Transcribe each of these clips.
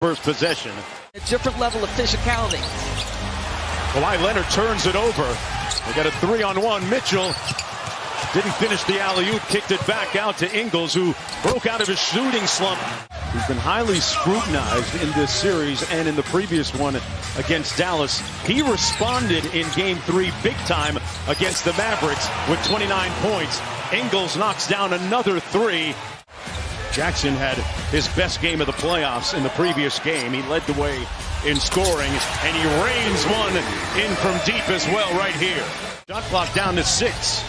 First possession. A different level of physicality. Kawhi Leonard turns it over. They got a 3-on-1. Mitchell didn't finish the alley-oop, kicked it back out to Ingles, who broke out of his shooting slump. He's been highly scrutinized in this series and in the previous one against Dallas. He responded in Game 3 big time against the Mavericks with 29 points. Ingles knocks down another 3. Jackson had his best game of the playoffs in the previous game. He led the way in scoring, and he rains one in from deep as well right here. Shot clock down to 6.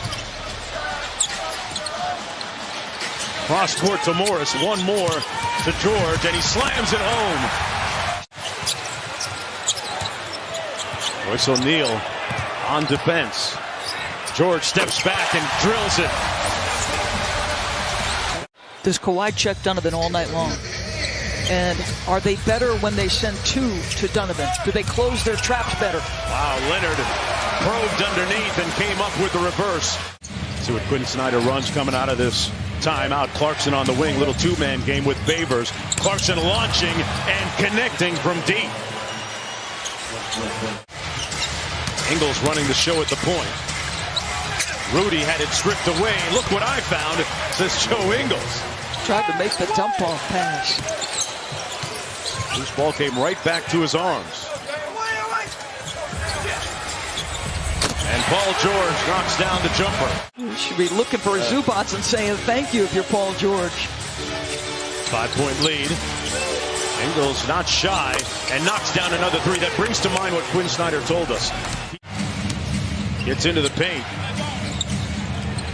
Cross court to Morris, one more to George, and he slams it home. Royce O'Neal on defense. George steps back and drills it. Does Kawhi check Donovan all night long? And are they better when they send 2 to Donovan? Do they close their traps better? Wow, Leonard probed underneath and came up with the reverse. See what Quinn Snyder runs coming out of this timeout. Clarkson on the wing, little two-man game with Favors. Clarkson launching and connecting from deep. Ingles running the show at the point. Rudy had it stripped away. Look what I found, says Joe Ingles. Tried to make the dump-off pass. This ball came right back to his arms. And Paul George knocks down the jumper. You should be looking for Zubats and saying thank you if you're Paul George. 5-point lead. Ingles not shy and knocks down another 3. That brings to mind what Quinn Snyder told us. Gets into the paint.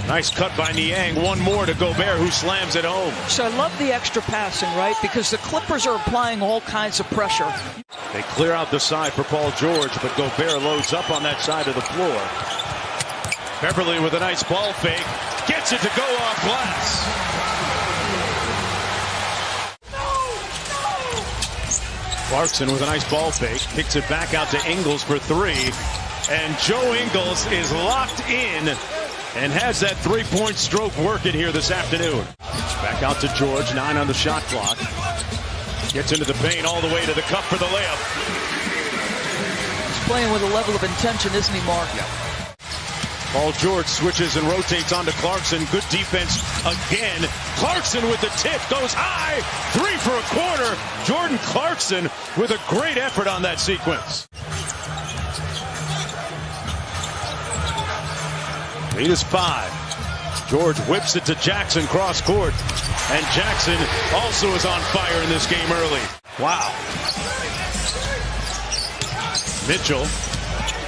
Nice cut by Niang. One more to Gobert, who slams it home. So I love the extra passing, right? Because the Clippers are applying all kinds of pressure. They clear out the side for Paul George, but Gobert loads up on that side of the floor. Beverly with a nice ball fake. Gets it to go off glass. Clarkson with a nice ball fake. Kicks it back out to Ingles for 3. And Joe Ingles is locked in and has that 3-point stroke working here this afternoon. Back out to George, 9 on the shot clock. Gets into the paint all the way to the cup for the layup. He's playing with a level of intention, isn't he, Mark? Yeah. Paul George switches and rotates onto Clarkson. Good defense again. Clarkson with the tip, goes high. 3 for a quarter. Jordan Clarkson with a great effort on that sequence. Lead is 5. George whips it to Jackson cross court. And Jackson also is on fire in this game early. Wow. Mitchell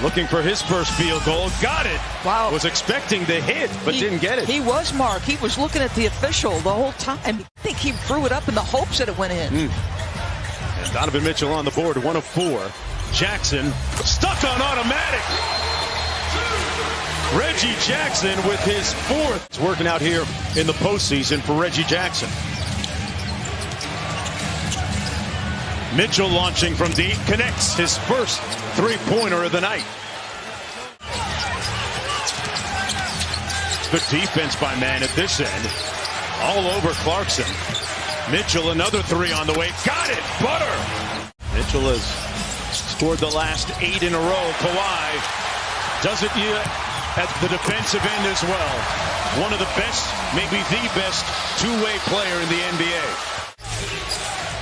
looking for his first field goal. Got it. Wow. Was expecting the hit, but didn't get it. He was, Mark. He was looking at the official the whole time. I think he threw it up in the hopes that it went in. And Donovan Mitchell on the board, 1 of 4. Jackson stuck on automatic. Reggie Jackson with his 4th. It's working out here in the postseason for Reggie Jackson. Mitchell launching from deep, connects his first 3-pointer of the night. Good defense by Man at this end. All over Clarkson. Mitchell another 3 on the way. Got it! Butter! Mitchell has scored the last 8 in a row. Kawhi does it at the defensive end as well. One of the best, maybe the best, two-way player in the NBA.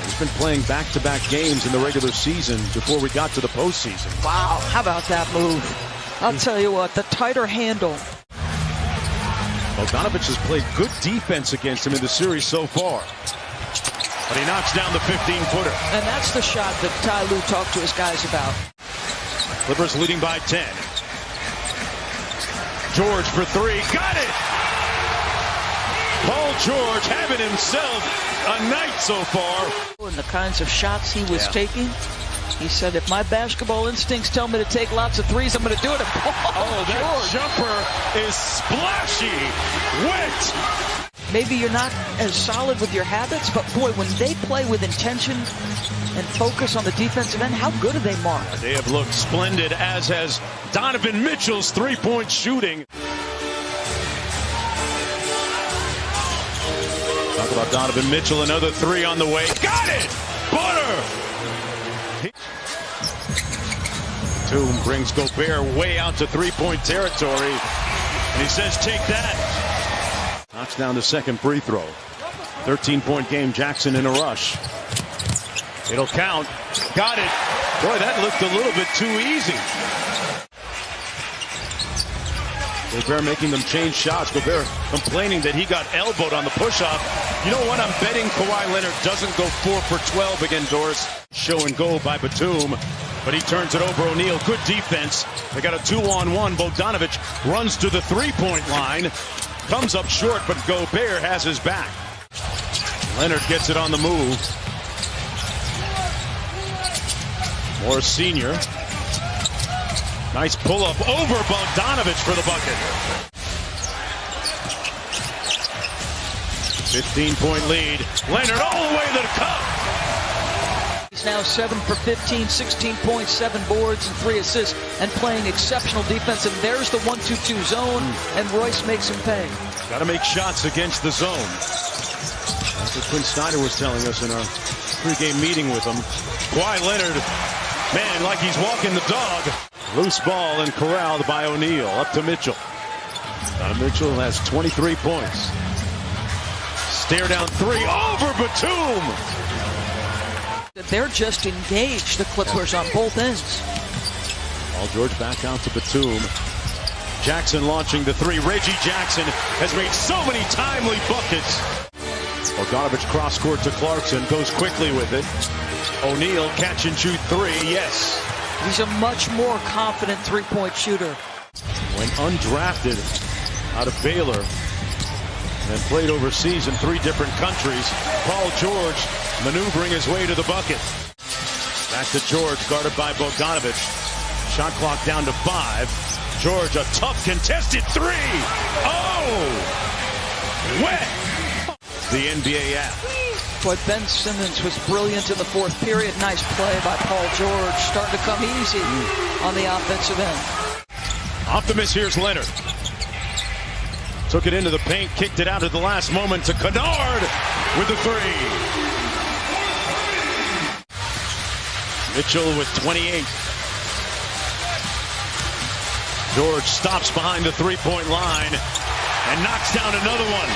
He's been playing back-to-back games in the regular season before we got to the postseason. Wow, how about that move? I'll tell you what, the tighter handle. Bogdanovich has played good defense against him in the series so far. But he knocks down the 15-footer. And that's the shot that Ty Lue talked to his guys about. Clippers leading by 10. George for 3. Got it! Paul George having himself a night so far. And the kinds of shots he was taking, he said, if my basketball instincts tell me to take lots of threes, I'm going to do it. Oh, that jumper is splashy, wet. Maybe you're not as solid with your habits, but boy, when they play with intention and focus on the defensive end, how good are they, Mark? They have looked splendid, as has Donovan Mitchell's 3-point shooting. Talk about Donovan Mitchell, another 3 on the way. Got it! butter. Batum brings Gobert way out to three-point territory, and he says, take that. Knocks down the second free throw. 13-point game, Jackson in a rush. It'll count. Got it. Boy, that looked a little bit too easy. Gobert making them change shots. Gobert complaining that he got elbowed on the push-up. You know what? I'm betting Kawhi Leonard doesn't go 4 for 12 again, Doris. Show and go by Batum, but he turns it over. O'Neal, good defense. They got a 2-on-1. Bogdanovic runs to the three-point line. Comes up short, but Gobert has his back. Leonard gets it on the move. Morris Sr. Nice pull-up over Bogdanovic for the bucket. 15-point lead. Leonard all the way to the cup. He's now 7 for 15, 16 points, 7 boards, and 3 assists, and playing exceptional defense. And there's the 1-2-2 zone, and Royce makes him pay. Got to make shots against the zone. That's what Quinn Snyder was telling us in our pregame meeting with him. Kawhi Leonard, man, like he's walking the dog. Loose ball and corralled by O'Neal. Up to Mitchell. Donovan Mitchell has 23 points. Stare down three over Batum. They're just engaged, the Clippers, on both ends. Paul George back out to Batum. Jackson launching the three. Reggie Jackson has made so many timely buckets. Bogdanovic cross court to Clarkson. Goes quickly with it. O'Neal catch and shoot three. Yes. He's a much more confident three-point shooter. When undrafted out of Baylor and played overseas in 3 different countries, Paul George maneuvering his way to the bucket. Back to George, guarded by Bogdanovic. Shot clock down to 5. George, a tough contested three. Oh! Wet! The NBA app. Boy, Ben Simmons was brilliant in the 4th period. Nice play by Paul George. Starting to come easy on the offensive end. Optimus, here's Leonard. Took it into the paint, kicked it out at the last moment to Kennard with the three. Mitchell with 28. George stops behind the three-point line and knocks down another one.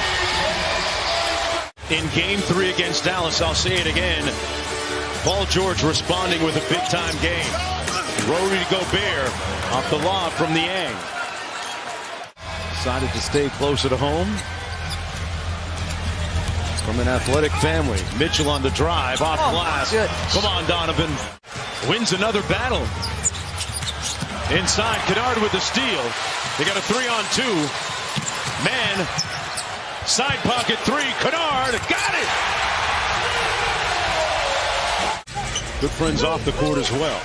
In game 3 against Dallas, I'll say it again, Paul George responding with a big-time game. Rudy Gobert off the lob from Niang. Decided to stay closer to home. From an athletic family. Mitchell on the drive, off glass. Come on, Donovan. Wins another battle. Inside, Kennard with the steal. They got a 3-on-2. Man. Side pocket 3, Kennard, got it! Good friends off the court as well.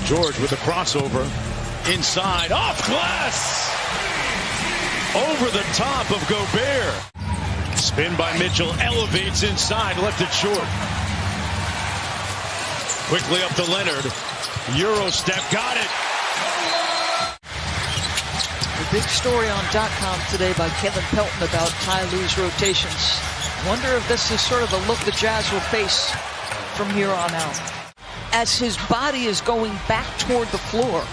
George with a crossover, inside, off glass! Over the top of Gobert. Spin by Mitchell, elevates inside, left it short. Quickly up to Leonard, Euro step, got it! The big story on .com today by Kevin Pelton about Ty Lue's rotations. Wonder if this is sort of the look the Jazz will face from here on out. As his body is going back toward the floor,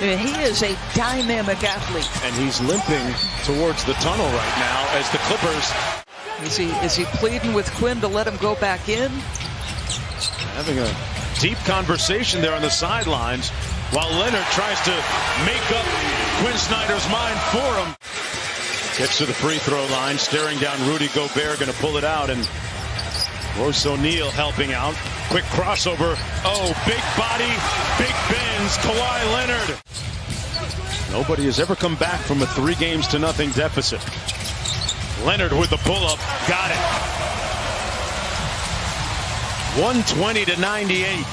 he is a dynamic athlete. And he's limping towards the tunnel right now as the Clippers. Is he pleading with Quinn to let him go back in? Having a deep conversation there on the sidelines while Leonard tries to make up Quinn Snyder's mind for him. Gets to the free throw line, staring down Rudy Gobert, going to pull it out, and Royce O'Neal helping out. Quick crossover. Oh, big body, big bends, Kawhi Leonard. Nobody has ever come back from a 3-0 deficit. Leonard with the pull-up, got it. 120-98.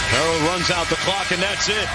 Harrell runs out the clock, and that's it.